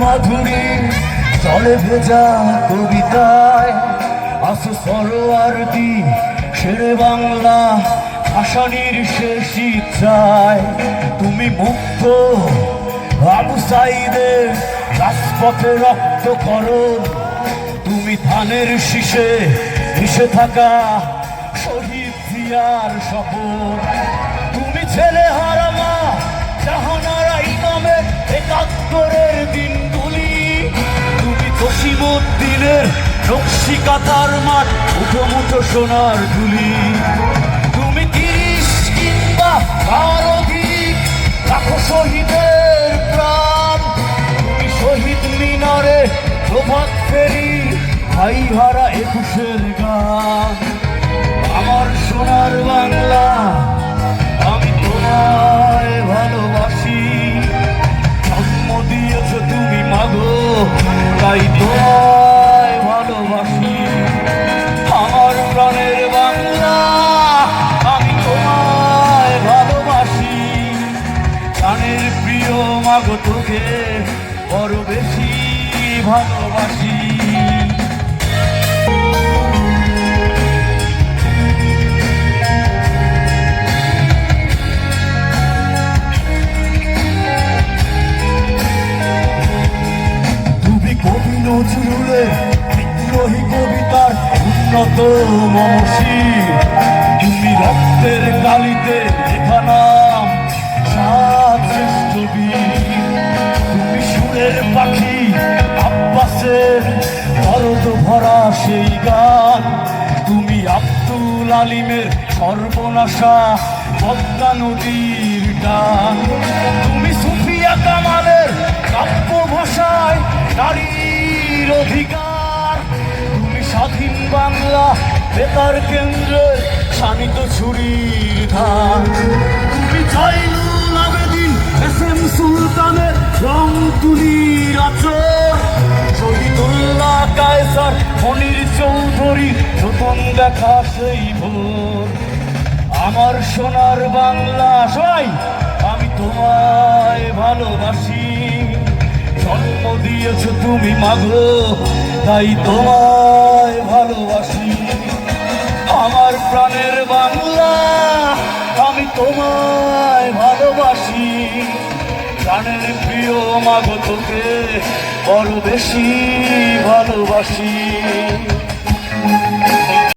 মাধুরী চলে ভেজা কবিতায় আসো সরোয়ার্দী শেরে বাংলা ভাসানির শেষ ইচ্ছায়। তুমি মুগ্ধ আবু সাইদের রাজপথে রক্ত করো, তুমি ধানের শীষে মিশে থাকা শহীদ জিয়ার শপথ। তুমি ছেলে হারামা জাহানারা ইমামের একাত্তরের দিনগুলি, তুমি জসিমউদ্দিনের নকশি কাঁথার মাঠ মুঠো মুঠো সোনার ধুলি। তুমি ৩০ কিংবা তার অধিক লাখো শহীদের প্রাণ, তুমি শহীদ মিনারে প্রভাত ফেরি ভাই হারা ২১-এর গান। আমার সোনার বাংলা আমি তোমায় ভালোবাসি, জন্ম দিয়েছ তুমি মাগো তাই তোমায় ভালোবাসি। আমার প্রাণের বাংলা আমি তোমায় ভালোবাসি, প্রাণের প্রিয় মাগো তোকে বড় বেশি ভালোবাসি। কবি নজরুলের বিদ্রোহী কবিতার উন্নত মমশির, তুমি রক্তের কালিতে লেখা নাম সাত শ্রেষ্ঠ বীর। তুমি সুরের পাখি আব্বাসের দরদ ভরা সেই গান, তুমি আব্দুল আলিমের সর্বনাশা পদ্মা নদীর টান। তুমি সুফিয়া কামালের কাব্য ভাষায় নারীর অধিকার, তুমি স্বাধীন বাংলা বেতার কেন্দ্রের শানিত ছুরির ধার। তুমি জয়নুল আবেদিন এসএম সুলতানের রং তুলির আচর, শহীদুল্লাহ কায়সার মনির চৌধুরী নতুন দেখা সেই ভোর। আমার সোনার বাংলা সবাই আমি তোমায় ভালোবাসি, জন্ম দিয়েছ তুমি মাগো তাই তোমায় ভালোবাসি। আমার প্রাণের বাংলা আমি তোমায় ভালোবাসি, প্রাণের প্রিয় মাগো তোকে বড় বেশি ভালোবাসি।